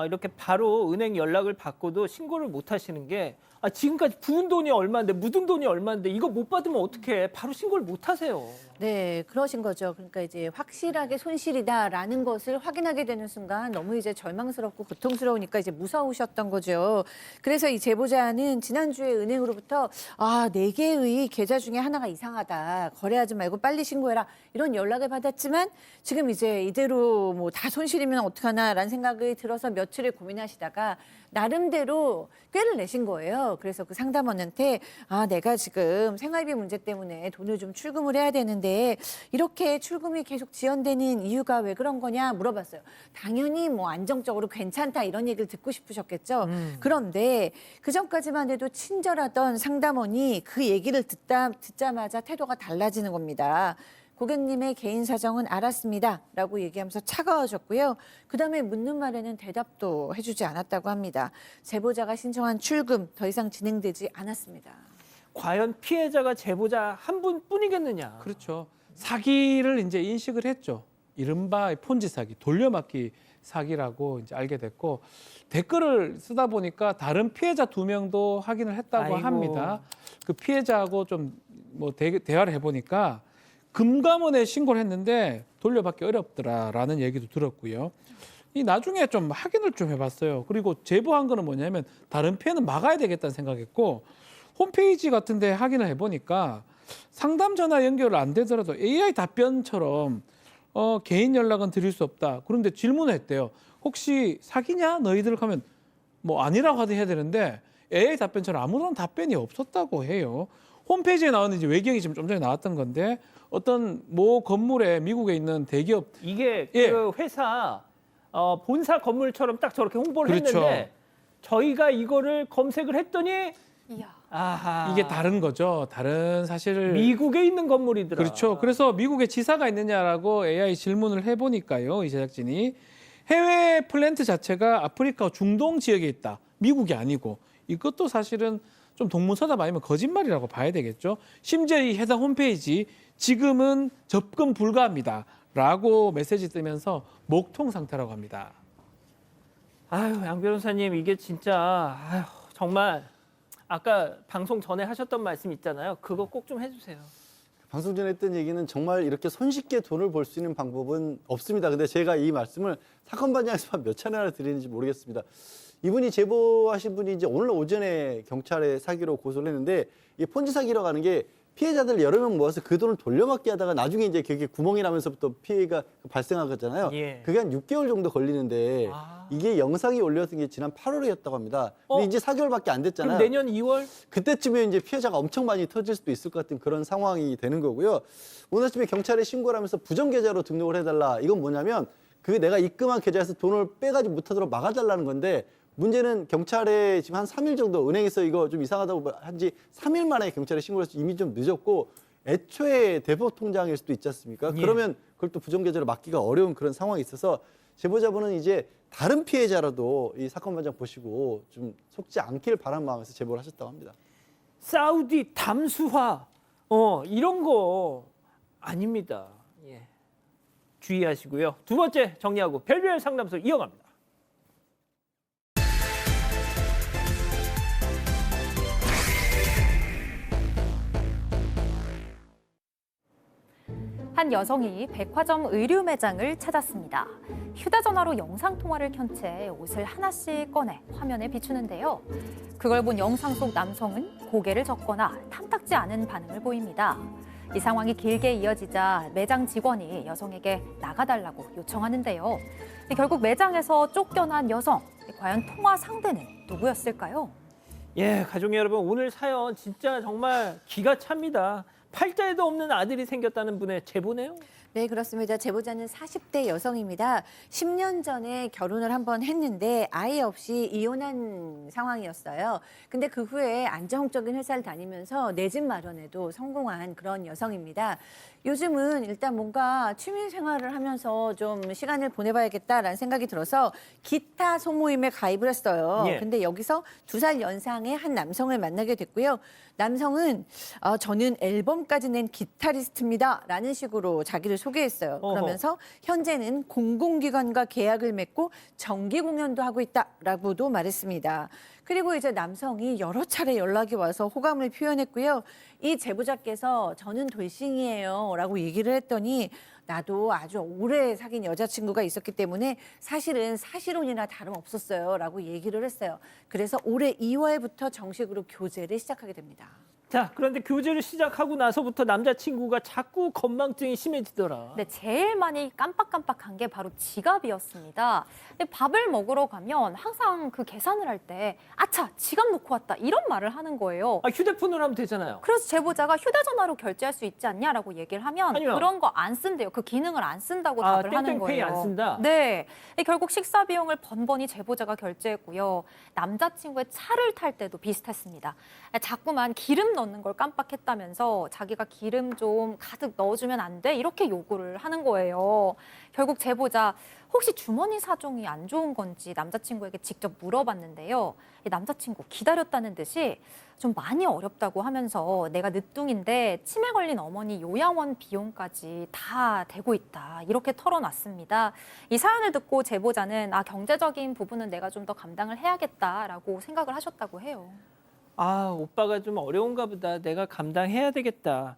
이렇게 바로 은행 연락을 받고도 신고를 못 하시는 게 지금까지 부은 돈이 얼마인데 묻은 돈이 얼마인데 이거 못 받으면 어떡해. 바로 신고를 못 하세요. 네, 그러신 거죠. 그러니까 이제 확실하게 손실이다라는 것을 확인하게 되는 순간 너무 이제 절망스럽고 고통스러우니까 이제 무서우셨던 거죠. 그래서 이 제보자는 지난주에 은행으로부터 4개의 계좌 중에 하나가 이상하다. 거래하지 말고 빨리 신고해라. 이런 연락을 받았지만 지금 이제 이대로 뭐 다 손실이면 어떡하나라는 생각이 들어서 며칠을 고민하시다가 나름대로 꾀를 내신 거예요. 그래서 그 상담원한테 내가 지금 생활비 문제 때문에 돈을 좀 출금을 해야 되는데 이렇게 출금이 계속 지연되는 이유가 왜 그런 거냐 물어봤어요. 당연히 뭐 안정적으로 괜찮다 이런 얘기를 듣고 싶으셨겠죠. 그런데 그 전까지만 해도 친절하던 상담원이 그 얘기를 듣자마자 태도가 달라지는 겁니다. 고객님의 개인 사정은 알았습니다. 라고 얘기하면서 차가워졌고요. 그다음에 묻는 말에는 대답도 해주지 않았다고 합니다. 제보자가 신청한 출금 더 이상 진행되지 않았습니다. 과연 피해자가 제보자 한 분뿐이겠느냐. 그렇죠. 사기를 이제 인식을 했죠. 이른바 폰지 사기, 돌려막기 사기라고 이제 알게 됐고 댓글을 쓰다 보니까 다른 피해자 2명도 확인을 했다고 아이고. 합니다. 그 피해자하고 좀 뭐 대화를 해보니까 금감원에 신고를 했는데 돌려받기 어렵더라라는 얘기도 들었고요. 이 나중에 좀 확인을 좀 해봤어요. 그리고 제보한 거는 뭐냐면 다른 피해는 막아야 되겠다는 생각했고 홈페이지 같은데 확인을 해보니까 상담 전화 연결 안 되더라도 AI 답변처럼 개인 연락은 드릴 수 없다. 그런데 질문을 했대요. 혹시 사기냐 너희들 하면 뭐 아니라고 해야 되는데 AI 답변처럼 아무런 답변이 없었다고 해요. 홈페이지에 나오는 이제 외경이 지금 좀 전에 나왔던 건데 어떤 모 건물에 미국에 있는 대기업 이게 예. 그 회사 본사 건물처럼 딱 저렇게 홍보를 그렇죠. 했는데 저희가 이거를 검색을 했더니 이야. 아하. 이게 다른 거죠. 다른 사실 미국에 있는 건물이더라. 그렇죠. 그래서 미국에 지사가 있느냐라고 AI 질문을 해보니까요. 이 제작진이 해외 플랜트 자체가 아프리카 중동 지역에 있다. 미국이 아니고 이것도 사실은 좀 동문서답 아니면 거짓말이라고 봐야 되겠죠. 심지어 이 해당 홈페이지 지금은 접근 불가합니다. 라고 메시지 뜨면서 목통 상태라고 합니다. 아유, 양 변호사님 이게 진짜 정말 아까 방송 전에 하셨던 말씀 있잖아요. 그거 꼭 좀 해주세요. 방송 전에 했던 얘기는 정말 이렇게 손쉽게 돈을 벌 수 있는 방법은 없습니다. 근데 제가 이 말씀을 사건 반장에서만 몇 차례나 드리는지 모르겠습니다. 이분이 제보하신 분이 이제 오늘 오전에 경찰에 사기로 고소를 했는데 이게 폰지 사기라고 하는 게 피해자들 여러 명 모아서 그 돈을 돌려막기 하다가 나중에 이제 그게 구멍이 나면서부터 피해가 발생하잖아요. 예. 그게 한 6개월 정도 걸리는데 이게 영상이 올려진 게 지난 8월이었다고 합니다. 근데 이제 4개월밖에 안 됐잖아요. 그럼 내년 2월? 그때쯤에 이제 피해자가 엄청 많이 터질 수도 있을 것 같은 그런 상황이 되는 거고요. 오늘 아침에 경찰에 신고를 하면서 부정계좌로 등록을 해달라. 이건 뭐냐면 그게 내가 입금한 계좌에서 돈을 빼가지 못하도록 막아달라는 건데 문제는 경찰에 지금 한 3일 정도 은행에서 이거 좀 이상하다고 한지 3일 만에 경찰에 신고를 해서 이미 좀 늦었고 애초에 대포 통장일 수도 있지 않습니까? 예. 그러면 그걸 또 부정계좌로 막기가 어려운 그런 상황이 있어서 제보자분은 이제 다른 피해자라도 이 사건 반장 보시고 좀 속지 않길 바라는 마음에서 제보를 하셨다고 합니다. 사우디 담수화 이런 거 아닙니다. 예. 주의하시고요. 두 번째 정리하고 별별 상담소 이어갑니다. 한 여성이 백화점 의류 매장을 찾았습니다. 휴대전화로 영상통화를 켠 채 옷을 하나씩 꺼내 화면에 비추는데요. 그걸 본 영상 속 남성은 고개를 젓거나 탐탁지 않은 반응을 보입니다. 이 상황이 길게 이어지자 매장 직원이 여성에게 나가달라고 요청하는데요. 결국 매장에서 쫓겨난 여성, 과연 통화 상대는 누구였을까요? 예, 가족 여러분 오늘 사연 진짜 정말 기가 찹니다. 팔자에도 없는 아들이 생겼다는 분의 제보네요. 네, 그렇습니다. 제보자는 40대 여성입니다. 10년 전에 결혼을 한번 했는데 아이 없이 이혼한 상황이었어요. 근데 그 후에 안정적인 회사를 다니면서 내 집 마련에도 성공한 그런 여성입니다. 요즘은 일단 뭔가 취미 생활을 하면서 좀 시간을 보내봐야겠다라는 생각이 들어서 기타 소모임에 가입을 했어요. 예. 근데 여기서 2살 연상의 한 남성을 만나게 됐고요. 남성은 저는 앨범까지 낸 기타리스트입니다. 라는 식으로 자기를 소개했어요. 어허. 그러면서 현재는 공공기관과 계약을 맺고 정기 공연도 하고 있다라고도 말했습니다. 그리고 이제 남성이 여러 차례 연락이 와서 호감을 표현했고요. 이 제보자께서 저는 돌싱이에요 라고 얘기를 했더니 나도 아주 오래 사귄 여자친구가 있었기 때문에 사실은 사실혼이나 다름없었어요 라고 얘기를 했어요. 그래서 올해 2월부터 정식으로 교제를 시작하게 됩니다. 자, 그런데 교제를 시작하고 나서부터 남자친구가 자꾸 건망증이 심해지더라. 네, 제일 많이 깜빡깜빡한 게 바로 지갑이었습니다. 근데 밥을 먹으러 가면 항상 그 계산을 할 때 아차, 지갑 놓고 왔다 이런 말을 하는 거예요. 아, 휴대폰으로 하면 되잖아요. 그래서 제보자가 휴대전화로 결제할 수 있지 않냐라고 얘기를 하면 아니요. 그런 거 안 쓴대요. 그 기능을 안 쓴다고 아, 답을 하는 땡땡페이 거예요. 안 쓴다? 네. 결국 식사 비용을 번번이 제보자가 결제했고요. 남자친구의 차를 탈 때도 비슷했습니다. 자꾸만 기름 넣는 걸 깜빡했다면서 자기가 기름 좀 가득 넣어주면 안 돼? 이렇게 요구를 하는 거예요. 결국 제보자 혹시 주머니 사정이 안 좋은 건지 남자친구에게 직접 물어봤는데요. 이 남자친구 기다렸다는 듯이 좀 많이 어렵다고 하면서 내가 늦둥인데 치매 걸린 어머니 요양원 비용까지 다 대고 있다. 이렇게 털어놨습니다. 이 사연을 듣고 제보자는 경제적인 부분은 내가 좀 더 감당을 해야겠다라고 생각을 하셨다고 해요. 아, 오빠가 좀 어려운가 보다. 내가 감당해야 되겠다.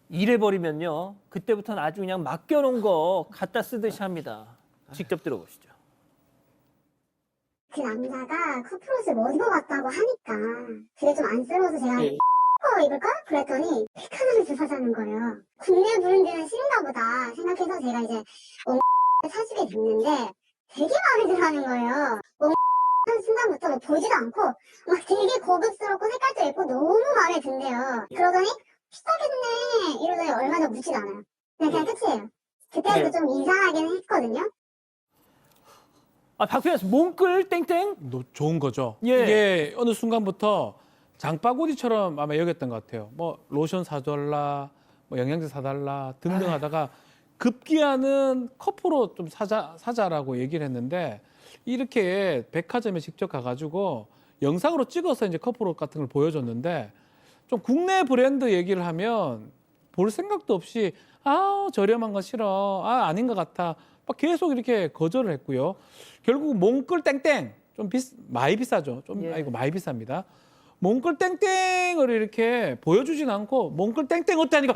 이래버리면요. 그때부터는 아주 그냥 맡겨놓은 거 갖다 쓰듯이 합니다. 직접 들어보시죠. 그 남자가 커플옷을 못 입어봤다고 하니까 그게 좀 안쓰러워서 제가 입을까? 그랬더니 백화점에서 사자는 거예요. 국내 브랜드는 싫은가 보다 생각해서 제가 이제 사주게 됐는데 되게 마음에 들어 하는 거예요. 한 순간부터 뭐 보지도 않고 막 되게 고급스럽고 색깔도 예쁘고 너무 마음에 든대요. 그러더니 비싸겠네 이러더니 얼마 전 묻지도 않아요. 그냥 끝이에요. 그때부터 좀 이상하긴 했거든요. 아, 박PS 몽끌 땡땡? 좋은 거죠. 예. 이게 어느 순간부터 장바구니처럼 아마 여겼던 것 같아요. 뭐 로션 사달라, 뭐 영양제 사달라 등등 하다가 급기야는 커프로 좀 사자라고 얘기를 했는데 이렇게 백화점에 직접 가가지고 영상으로 찍어서 이제 커프로 같은 걸 보여줬는데 좀 국내 브랜드 얘기를 하면 볼 생각도 없이 저렴한 거 싫어, 아닌 것 같아 막 계속 이렇게 거절을 했고요. 결국 몽끌 땡땡 좀 많이 비싸죠. 좀 아이고 많이 비쌉니다. 몽끌 땡땡을 이렇게 보여주진 않고 몽끌 땡땡 어때 하니까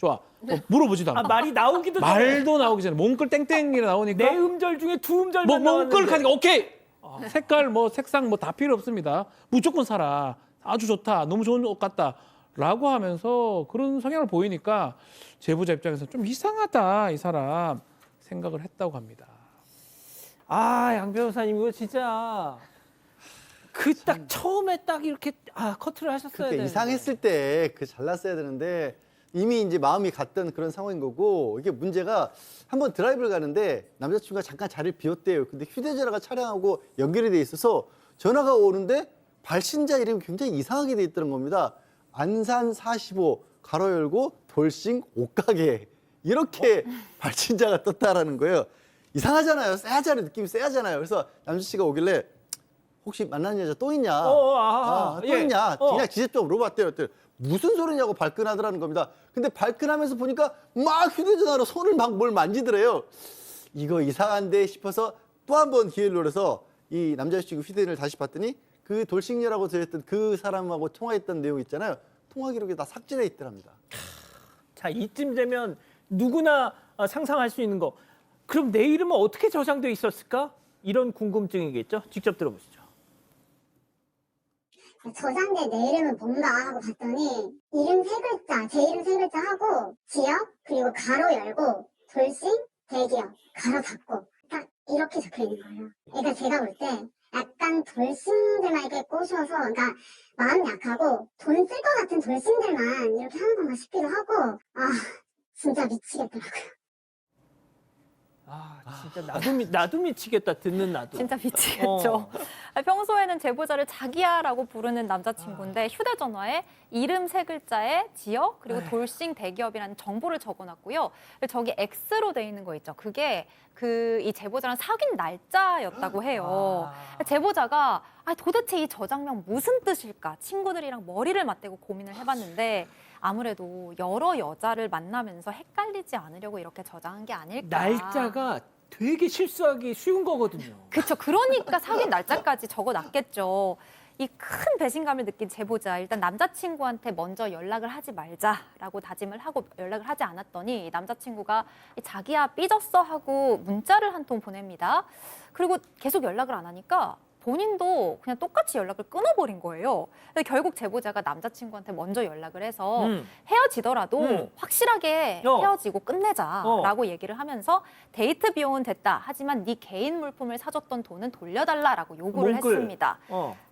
좋아. 물어보지도 않고. 말이 나오기도 전에. 말도 나오기 전에 몽끌 땡땡이 나오니까 네 음절 중에 두 음절만 몽끌 나왔는데. 하니까 오케이. 색깔 색상 다 필요 없습니다. 무조건 사라. 아주 좋다. 너무 좋은 옷 같다. 라고 하면서 그런 성향을 보이니까 제보자 입장에서 좀 이상하다 이 사람 생각을 했다고 합니다. 양 변호사님 이거 진짜 딱 처음에 딱 이렇게 커트를 하셨어야 그러니까 되는데. 이상했을 때 잘랐어야 되는데 이미 이제 마음이 갔던 그런 상황인 거고 이게 문제가 한번 드라이브를 가는데 남자친구가 잠깐 자리를 비웠대요. 근데 휴대전화가 차량하고 연결이 돼 있어서 전화가 오는데 발신자 이름이 굉장히 이상하게 돼 있다는 겁니다. 안산 45 가로 열고 돌싱 옷가게 이렇게 발신자가 떴다라는 거예요. 이상하잖아요. 쎄하잖아요. 느낌이 쎄하잖아요. 그래서 남자친구가 오길래 혹시 만나는 여자 또 있냐? 또 있냐? 그냥 직접적으로 물어봤대요. 그랬더니 무슨 소리냐고 발끈하더라는 겁니다. 근데 발끈하면서 보니까 막 휴대전화로 손을 막 뭘 만지더래요. 이거 이상한데 싶어서 또 한 번 기회를 노려서 이 남자친구 휴대전화를 다시 봤더니 그 돌싱녀라고 들었던 그 사람하고 통화했던 내용 있잖아요. 통화 기록이 다 삭제돼 있더랍니다. 자, 이쯤 되면 누구나 상상할 수 있는 거. 그럼 내 이름은 어떻게 저장돼 있었을까? 이런 궁금증이겠죠? 직접 들어보시죠. 저장된 내 이름은 뭔가 하고 봤더니 이름 3글자, 제 이름 3글자 하고 지역, 그리고 가로 열고 돌싱, 대기업, 가로 닫고 딱 이렇게 적혀있는 거예요. 그러니까 제가 볼 때 약간 돌싱들만 이렇게 꼬셔서 그러니까 마음이 약하고 돈 쓸 것 같은 돌싱들만 이렇게 하는 건가 싶기도 하고 진짜 미치겠더라고요. 진짜 나도 미치겠다. 듣는 나도. 진짜 미치겠죠. 평소에는 제보자를 자기야라고 부르는 남자친구인데 휴대전화에 이름 3글자에 지역 그리고 돌싱 대기업이라는 정보를 적어놨고요. 저기 X로 돼 있는 거 있죠. 그게 이 제보자랑 사귄 날짜였다고 해요. 제보자가 도대체 이 저장명 무슨 뜻일까? 친구들이랑 머리를 맞대고 고민을 해봤는데 아무래도 여러 여자를 만나면서 헷갈리지 않으려고 이렇게 저장한 게 아닐까. 날짜가 되게 실수하기 쉬운 거거든요. 그렇죠. 그러니까 사귄 날짜까지 적어놨겠죠. 이 큰 배신감을 느낀 제보자, 일단 남자친구한테 먼저 연락을 하지 말자라고 다짐을 하고 연락을 하지 않았더니 남자친구가 자기야 삐졌어 하고 문자를 한 통 보냅니다. 그리고 계속 연락을 안 하니까 본인도 그냥 똑같이 연락을 끊어버린 거예요. 근데 결국 제보자가 남자친구한테 먼저 연락을 해서 헤어지더라도 확실하게 헤어지고 끝내자라고 얘기를 하면서 데이트 비용은 됐다. 하지만 네 개인 물품을 사줬던 돈은 돌려달라라고 요구를 했습니다.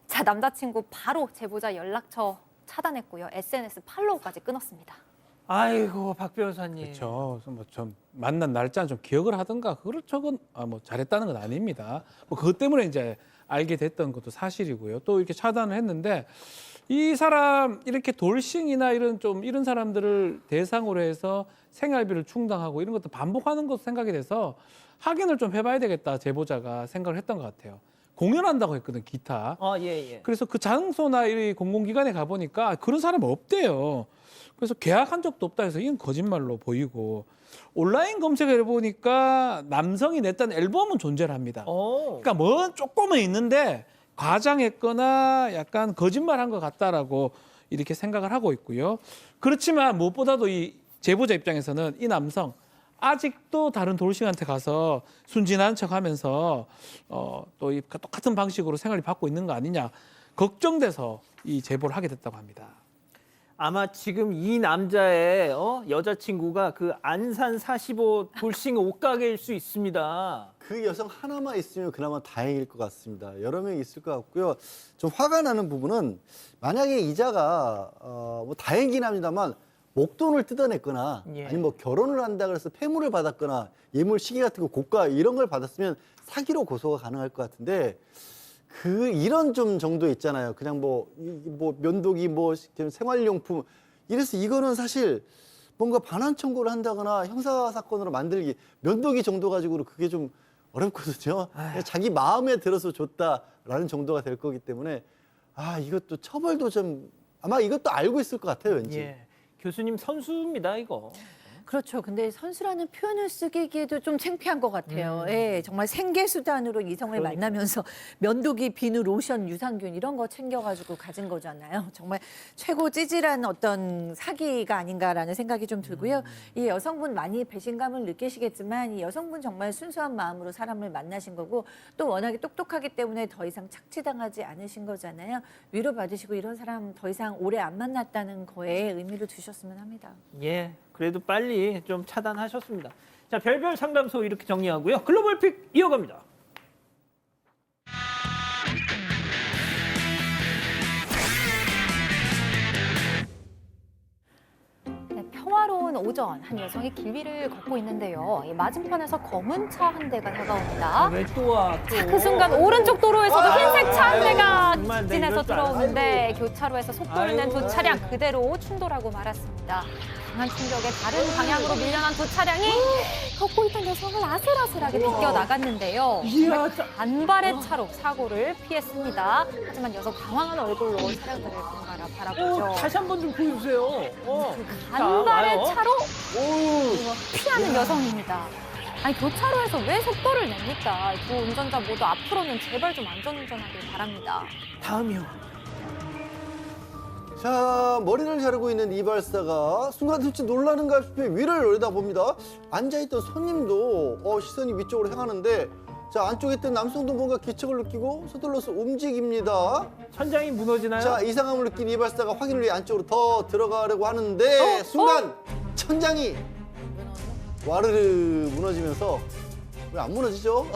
자, 남자친구 바로 제보자 연락처 차단했고요. SNS 팔로우까지 끊었습니다. 아이고 박 변호사님. 그렇죠. 뭐좀 만난 날짜는 좀 기억을 하든가 그걸 적은 뭐 잘했다는 건 아닙니다. 뭐 그것 때문에 이제 알게 됐던 것도 사실이고요. 또 이렇게 차단을 했는데 이 사람 이렇게 돌싱이나 이런 사람들을 대상으로 해서 생활비를 충당하고 이런 것도 반복하는 것도 생각이 돼서 확인을 좀 해봐야 되겠다 제보자가 생각을 했던 것 같아요. 공연한다고 했거든, 기타. 예. 그래서 그 장소나 이 공공기관에 가보니까 그런 사람 없대요. 그래서 계약한 적도 없다 해서 이건 거짓말로 보이고 온라인 검색을 해보니까 남성이 냈던 앨범은 존재를 합니다. 그러니까 뭐 조금은 있는데 과장했거나 약간 거짓말한 것 같다라고 이렇게 생각을 하고 있고요. 그렇지만 무엇보다도 이 제보자 입장에서는 이 남성 아직도 다른 돌싱한테 가서 순진한 척하면서 또 이 똑같은 방식으로 생활을 받고 있는 거 아니냐 걱정돼서 이 제보를 하게 됐다고 합니다. 아마 지금 이 남자의 여자친구가 그 안산 45 돌싱 옷가게일 수 있습니다. 그 여성 하나만 있으면 그나마 다행일 것 같습니다. 여러 명이 있을 것 같고요. 좀 화가 나는 부분은 만약에 이자가 뭐 다행이긴 합니다만 목돈을 뜯어냈거나 아니면 뭐 결혼을 한다 그래서 폐물을 받았거나 예물 시계 같은 거 고가 이런 걸 받았으면 사기로 고소가 가능할 것 같은데 이런 좀 정도 있잖아요. 그냥 뭐 면도기 뭐 생활용품 이래서 이거는 사실 뭔가 반환 청구를 한다거나 형사 사건으로 만들기 면도기 정도 가지고는 그게 좀 어렵거든요. 자기 마음에 들어서 줬다라는 정도가 될 거기 때문에 이것도 처벌도 좀 아마 이것도 알고 있을 것 같아요, 왠지. 교수님 선수입니다, 이거. 그렇죠. 근데 선수라는 표현을 쓰기에도 좀 창피한 것 같아요. 예, 정말 생계수단으로 이성을 만나면서 면도기, 비누, 로션, 유산균 이런 거 챙겨가지고 가진 거잖아요. 정말 최고 찌질한 어떤 사기가 아닌가라는 생각이 좀 들고요. 이 여성분 많이 배신감을 느끼시겠지만 이 여성분 정말 순수한 마음으로 사람을 만나신 거고 또 워낙에 똑똑하기 때문에 더 이상 착취당하지 않으신 거잖아요. 위로받으시고 이런 사람 더 이상 오래 안 만났다는 거에 의미를 두셨으면 합니다. 예. 그래도 빨리 좀 차단하셨습니다. 자, 별별 상담소 이렇게 정리하고요. 글로벌 픽 이어갑니다. 평화로운 오전, 한 여성이 길 위를 걷고 있는데요. 이 맞은편에서 검은 차 한 대가 다가옵니다. 왜 또 와? 자, 그 순간 오른쪽 도로에서도 흰색 차 한 대가 정말 직진해서 들어오는데 교차로에서 속도를 낸 두 차량 그대로 충돌하고 말았습니다. 강한 충격에 다른 방향으로 밀려난 두 차량이 걷고 있던 여성을 아슬아슬하게 비껴나갔는데요. 간발의 차로 사고를 피했습니다. 하지만 여성 당황한 얼굴로 차량들을 번갈아 바라보죠. 다시 한 번 좀 보여주세요. 간발의 차로 피하는 여성입니다. 아니 교차로에서 왜 속도를 냅니까? 두 운전자 모두 앞으로는 제발 좀 안전운전하길 바랍니다. 다음이요. 자, 머리를 자르고 있는 이발사가 순간순간 놀라는가 싶어 위를 올려다봅니다. 앉아있던 손님도 시선이 위쪽으로 향하는데 자, 안쪽에 있던 남성도 뭔가 기척을 느끼고 서둘러서 움직입니다. 천장이 무너지나요? 자, 이상함을 느낀 이발사가 확인을 위해 안쪽으로 더 들어가려고 하는데 순간 천장이 와르르 무너지면서 왜 안 무너지죠?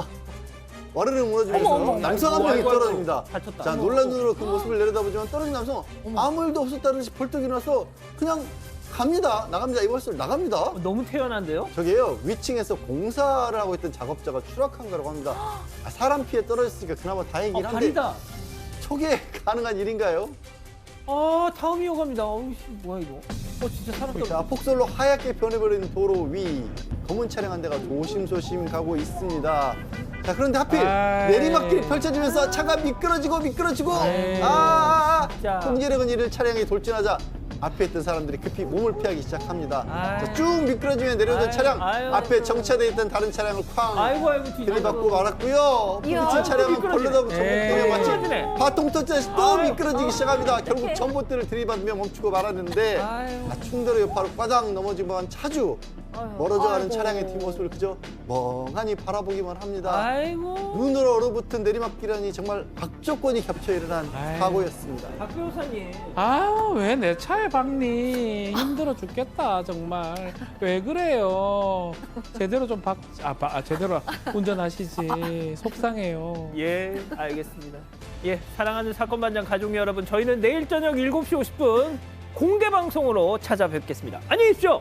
와르르 무너지면서 남성 한 명이 떨어집니다. 자, 놀란 눈으로 그 모습을 내려다보지만 떨어진 남성 아무 일도 없었다는 듯이 벌떡 일어나서 그냥 갑니다. 나갑니다. 이발소를 나갑니다. 너무 태연한데요? 저게요. 위층에서 공사를 하고 있던 작업자가 추락한 거라고 합니다. 사람 피해 떨어졌으니까 그나마 다행이긴 한데 발이다. 저게 가능한 일인가요? 다음 이어갑니다. 뭐야 이거? 진짜 사람 떨어졌어. 자, 폭설로 하얗게 변해버린 도로 위 검은 차량 한 대가 조심조심 가고 있습니다. 자, 그런데 하필 내리막길이 펼쳐지면서 차가 미끄러지고 통제력은 잃을 차량이 돌진하자 앞에 있던 사람들이 급히 몸을 피하기 시작합니다. 아유. 자, 쭉 미끄러지며 내려오던 아유, 차량 아유. 앞에 정차되어 있던 다른 차량을 쾅 아이고 들이받고 말았고요. 이야. 부딪힌 차량은 미끄러지네. 걸러다 전봇대에 마치 미끄러지네. 바통 터지듯이 또 아유. 미끄러지기 시작합니다. 결국 전봇대를 들이받으며 멈추고 말았는데 아유. 충돌의 여파로 꽈당 넘어지고만 차주 멀어져가는 아이고. 차량의 뒷모습을 그저 멍하니 바라보기만 합니다. 아이고. 눈으로 얼어붙은 내리막길이라니 정말 악조건이 겹쳐 일어난 아유. 사고였습니다. 박 변호사님. 아, 왜 내 차에 박니? 힘들어 죽겠다, 정말. 왜 그래요? 제대로 좀 제대로 운전하시지. 속상해요. 예, 알겠습니다. 예, 사랑하는 사건반장 가족 여러분, 저희는 내일 저녁 7시 50분 공개 방송으로 찾아뵙겠습니다. 안녕히 계십시오.